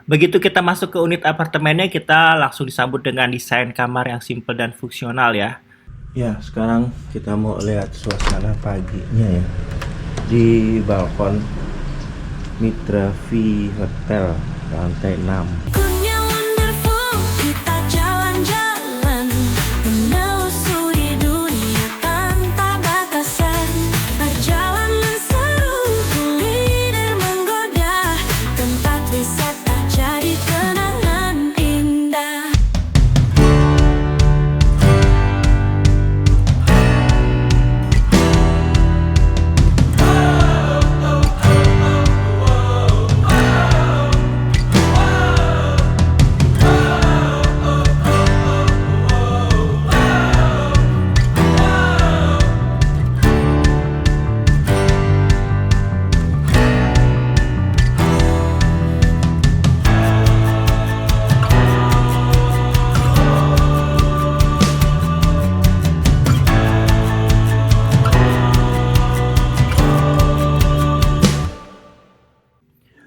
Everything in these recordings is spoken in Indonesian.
Begitu kita masuk ke unit apartemennya, kita langsung disambut dengan desain kamar yang simple dan fungsional ya. Ya, sekarang kita mau lihat suasana paginya ya di balkon Mitra V Hotel lantai 6. Dunia wonderful, kita jalan-jalan menelusuri dunia tanpa batasan. Perjalanan seru, kuliner menggoda, tempat wisata jadi kenangan indah.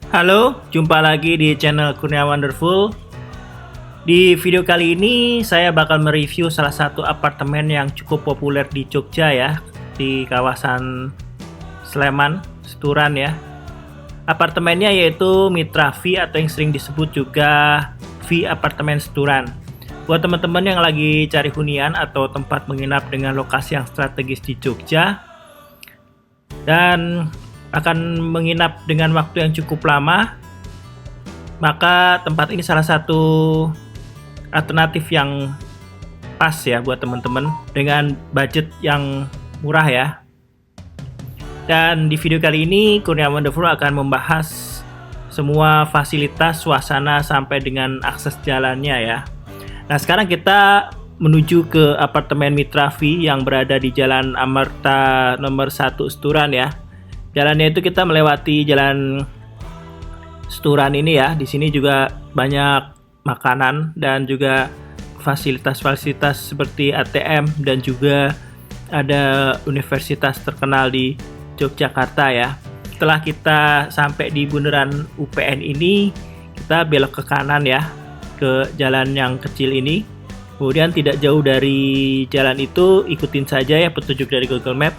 Halo, jumpa lagi di channel Kurnia Wonderful. Di video kali ini saya bakal mereview salah satu apartemen yang cukup populer di Jogja ya, di kawasan Sleman, Seturan ya. Apartemennya yaitu Mitra V atau yang sering disebut juga V Apartemen Seturan. Buat teman-teman yang lagi cari hunian atau tempat menginap dengan lokasi yang strategis di Jogja dan akan menginap dengan waktu yang cukup lama, maka tempat ini salah satu alternatif yang pas ya buat teman-teman dengan budget yang murah ya. Dan di video kali ini Kurnia Wonderful akan membahas semua fasilitas, suasana sampai dengan akses jalannya ya. Nah, sekarang kita menuju ke apartemen Mitra V yang berada di Jalan Amerta nomor 1 Seturan ya. Jalannya itu kita melewati jalan Seturan ini ya. Di sini juga banyak makanan dan juga fasilitas-fasilitas seperti ATM dan juga ada universitas terkenal di Yogyakarta ya. Setelah kita sampai di bundaran UPN ini, kita belok ke kanan ya, ke jalan yang kecil ini. Kemudian tidak jauh dari jalan itu, ikutin saja ya petunjuk dari Google Map.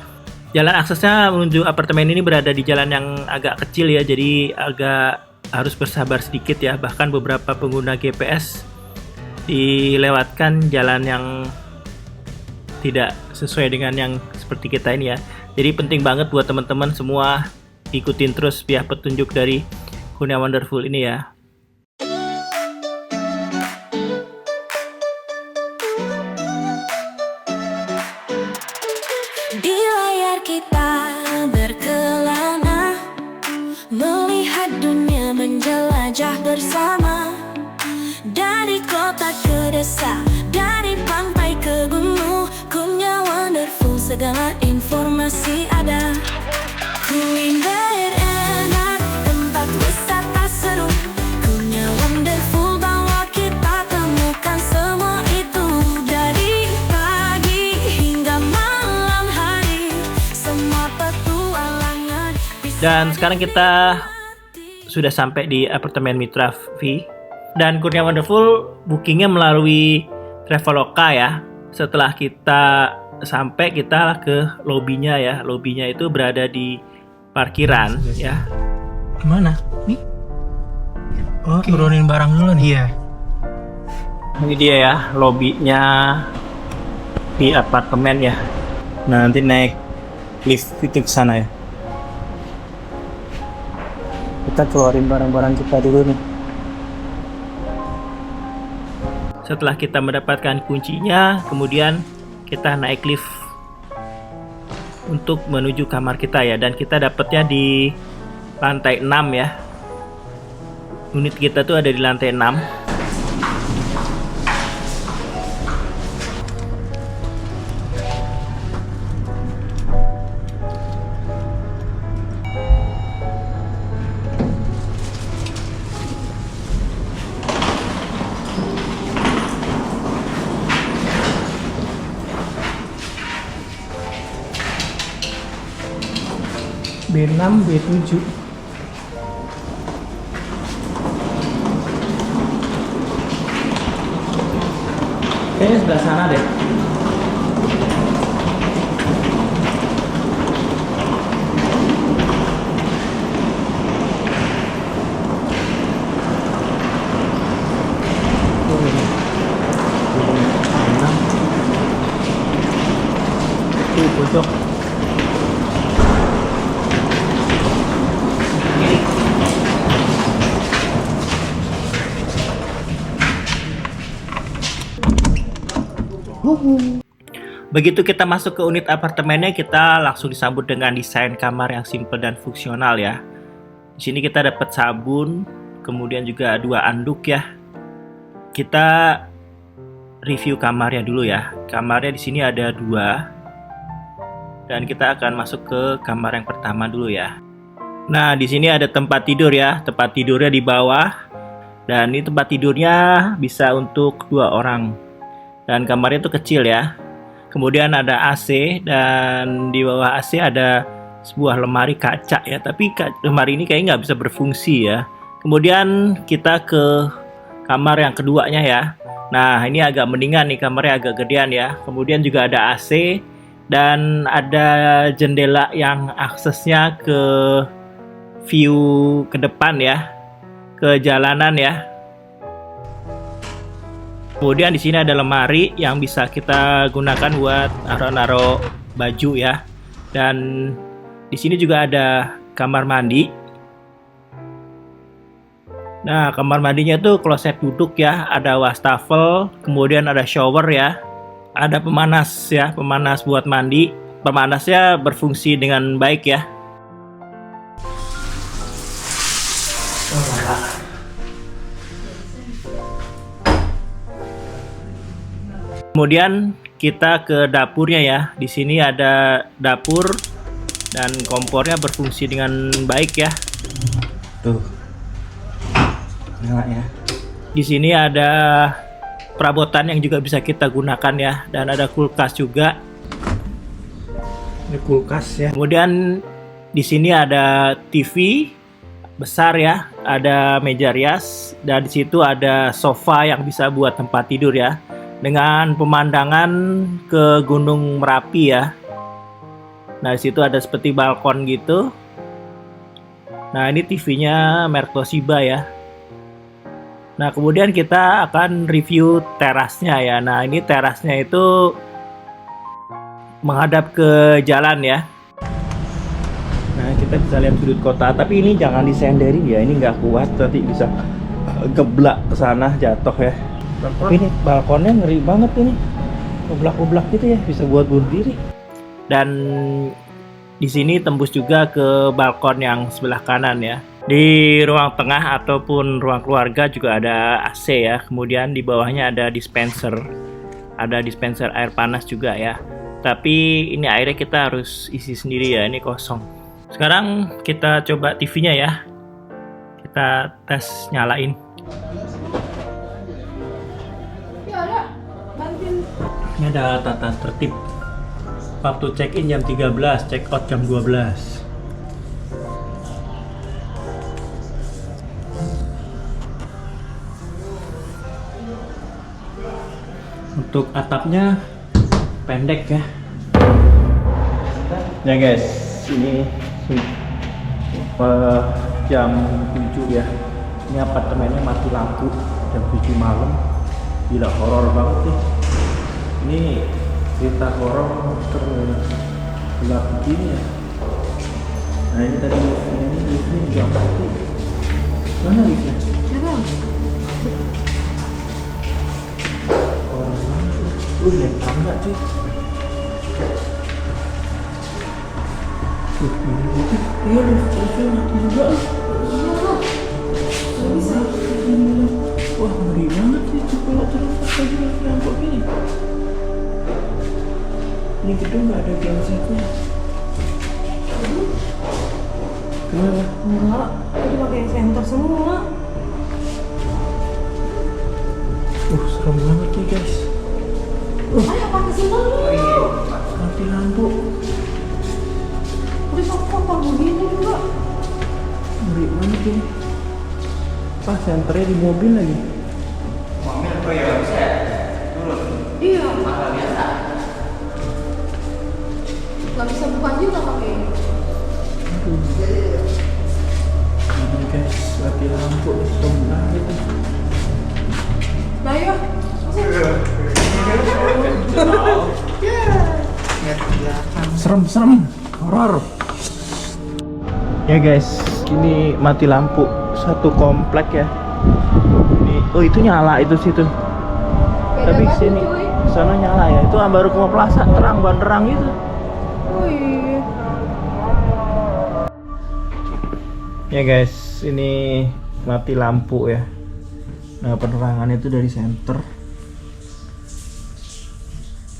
Jalan aksesnya menuju apartemen ini berada di jalan yang agak kecil ya, jadi agak harus bersabar sedikit ya. Bahkan beberapa pengguna GPS dilewatkan jalan yang tidak sesuai dengan yang seperti kita ini ya. Jadi penting banget buat teman-teman semua ikutin terus ya petunjuk dari Kurnia Wonderful ini ya. Di layar kita berkelana, melihat dunia menjelajah bersama. Dari kota ke desa, dari pantai ke gunung, Kurnia Wonderful segala informasi ada. Kuliner enak, tempat wisata seru, Kurnia Wonderful bawa kita temukan semua itu. Dari pagi hingga malam hari, semua petualangan bisa. Dan sekarang kita sudah sampai di apartemen Mitra V. Dan Kurnia Wonderful bookingnya melalui Traveloka ya. Setelah kita sampai, kita ke lobbynya ya. Lobbynya itu berada di parkiran ya. Kemana? Nih? Oh, Oke. turunin barang dulu nih. Iya. Ini dia ya lobbynya di apartemen ya. Nah, nanti naik lift itu ke sana ya. Kita keluarin barang-barang kita dulu nih. Setelah kita mendapatkan kuncinya, kemudian kita naik lift untuk menuju kamar kita ya. Dan kita dapatnya di lantai 6 ya. Unit kita tuh ada di lantai 6. B6, B7. Kayaknya sebelah sana deh. Pojok. Begitu kita masuk ke unit apartemennya, kita langsung disambut dengan desain kamar yang simple dan fungsional ya. Di sini kita dapat sabun, kemudian juga 2 anduk ya. Kita review kamarnya dulu ya. Kamarnya di sini ada 2. Dan kita akan masuk ke kamar yang pertama dulu ya. Nah, di sini ada tempat tidur ya. Tempat tidurnya di bawah. Dan ini tempat tidurnya bisa untuk 2 orang. Dan kamarnya itu kecil ya. Kemudian ada AC, dan di bawah AC ada sebuah lemari kaca ya. Tapi lemari ini kayaknya nggak bisa berfungsi ya. Kemudian kita ke kamar yang keduanya ya. Nah, ini agak mendingan nih, kamarnya agak gedean ya. Kemudian juga ada AC. Dan ada jendela yang aksesnya ke view ke depan ya, ke jalanan ya. Kemudian di sini ada lemari yang bisa kita gunakan buat naruh-naruh baju ya. Dan di sini juga ada kamar mandi. Nah, kamar mandinya itu kloset duduk ya, ada wastafel, kemudian ada shower ya. Ada pemanas ya, pemanas buat mandi. Pemanasnya berfungsi dengan baik ya. Kemudian kita ke dapurnya ya. Di sini ada dapur dan kompornya berfungsi dengan baik ya. Tuh. Nyala ya. Di sini ada perabotan yang juga bisa kita gunakan ya, dan ada kulkas juga. Ini kulkas ya. Kemudian di sini ada TV besar ya, ada meja rias, dan di situ ada sofa yang bisa buat tempat tidur ya, dengan pemandangan ke Gunung Merapi ya. Nah, di situ ada seperti balkon gitu. Nah, ini TV-nya merek Toshiba ya. Nah, kemudian kita akan review terasnya ya. Nah, ini terasnya itu menghadap ke jalan ya. Nah, kita bisa lihat sudut kota. Tapi ini jangan disenderin ya. Ini nggak kuat, nanti bisa geblak ke sana, jatuh ya. Tapi ini balkonnya ngeri banget ini. Geblak-geblak gitu ya, bisa buat bunuh diri. Dan di sini tembus juga ke balkon yang sebelah kanan ya. Di ruang tengah ataupun ruang keluarga juga ada AC ya. Kemudian di bawahnya ada dispenser. Ada dispenser air panas juga ya. Tapi ini airnya kita harus isi sendiri ya, ini kosong. Sekarang kita coba TV-nya ya. Kita tes nyalain. Ini ada tata tertib. Waktu check-in jam 13, check-out jam 12. Untuk atapnya pendek ya. Ya guys, ini jam 7 ya. Ini apartemennya mati lampu jam 7 malam. Gila, horor banget nih. Ini cerita horor tergelap begini ya. Nah, ini tadi ini juga mati. Mana liftnya? Lihat tangga cuy. Iya liftnya mati juga. Wah, ngeri banget sih kalau terus lagi lampu gini. Ini gedung nggak ada gensetnya. Kenapa? Enggak, itu pakai senter semua. Serem banget nih guys. Ayo pakai senter dulu. Mati lampu. Udah kotor begini juga. Ngeri banget ini. Pas senternya di mobil lagi. Mobil apa ya bisa? Turun. Iya. Gak bisa buka juga pakai ini. Ini guys, mati lampu sebelah gitu. Nah ya. Serem, horor. Ya guys, ini mati lampu satu komplek ya. Oh itu nyala itu situ. Tapi sini, sana nyala ya. Itu baru Kuma Plaza terang banderang itu. Oh iya. Ya guys, ini mati lampu ya. Nah penerangannya itu dari center.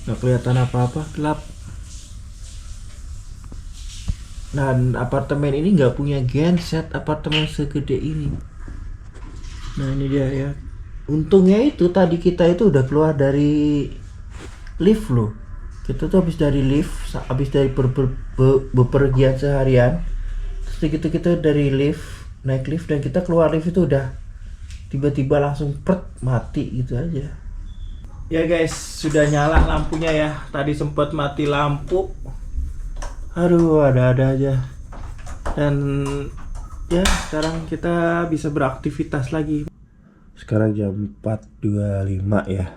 Nggak kelihatan apa-apa, gelap. Dan apartemen ini nggak punya genset apartemen segede ini. Nah ini dia ya. Untungnya itu tadi kita itu udah keluar dari lift loh. Kita tuh habis dari lift, habis dari bepergian seharian. Terus gitu kita dari lift, naik lift dan kita keluar lift itu udah tiba-tiba langsung mati gitu aja. Ya guys, sudah nyala lampunya ya. Tadi sempat mati lampu. Aduh, ada-ada aja. Dan ya sekarang kita bisa beraktivitas lagi. Sekarang jam 4.25 ya.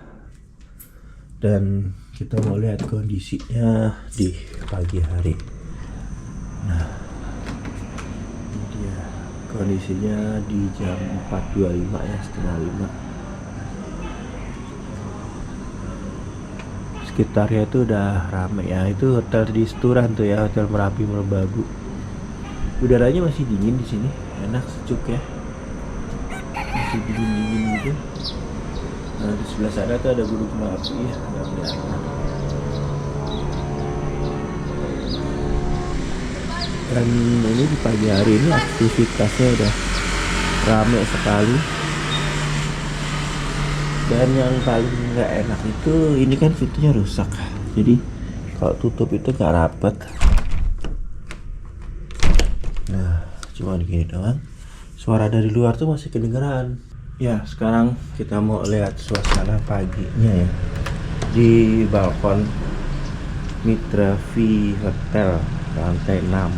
Dan kita mau lihat kondisinya di pagi hari. Nah, ini dia kondisinya di jam 4.25 ya, setengah 5. Sekitarnya itu udah rame ya. Itu hotel di Sturan tuh ya, Hotel Merapi Merbabu. Udaranya masih dingin di sini, enak sejuk ya. Masih dingin gitu. Nah di sebelah sana tuh ada Gunung Merapi ya, nggak kelihatan. Dan ini di pagi hari ini aktivitasnya udah rame sekali. Dan yang paling nggak enak itu ini kan pintunya rusak, jadi kalau tutup itu nggak rapet. Nah cuma gini doang, suara dari luar tuh masih kedengeran. Ya sekarang kita mau lihat suasana paginya ya di balkon Mitra V Hotel lantai 6. Nah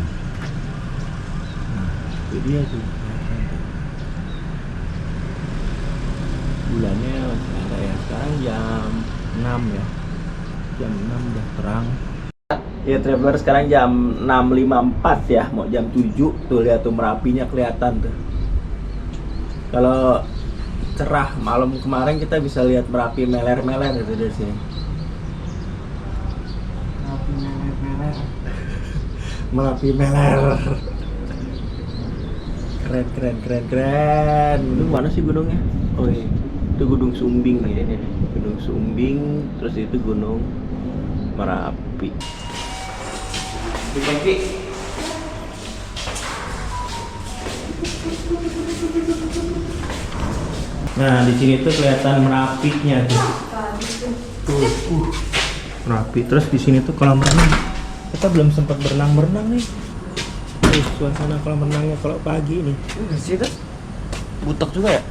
itu dia tuh, bulannya masih ada ya. Sekarang jam 6 ya, jam 6 udah terang ya traveler. Sekarang jam 6.54 ya, mau jam 7 tuh. Lihat tuh Merapinya kelihatan tuh. Kalau cerah malam kemarin kita bisa lihat Merapi meler-meler itu dari sini. Merapi meler-meler. Merapi meler. Keren. Itu mana sih gunungnya? Oh iya, itu Gunung Sumbing nih. Ini Gunung Sumbing, terus itu Gunung Merapi. Nah di sini tuh kelihatan Merapinya tuh. Merapi. Terus di sini tuh kolam renang. Kita belum sempat berenang nih. Suasana kolam renangnya kalau pagi ini. Bersih tuh. Butek juga ya.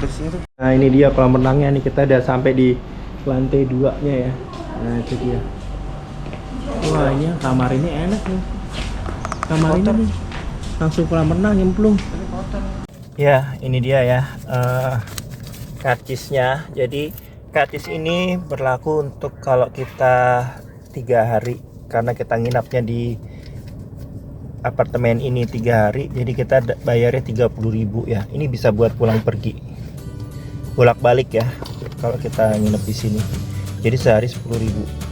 Bersih tuh. Nah ini dia kolam renangnya nih, kita udah sampai di lantai 2-nya ya. Nah itu dia. Wah ini kamar ini enak nih. Kamar ini nih langsung kolam renang nyemplung. Ya ini dia ya karcisnya. Jadi karcis ini berlaku untuk kalau kita 3 hari, karena kita nginapnya di apartemen ini 3 hari, jadi kita bayarnya 30.000 ya. Ini bisa buat pulang pergi, bolak balik ya kalau kita nginep di sini. Jadi sehari 10.000.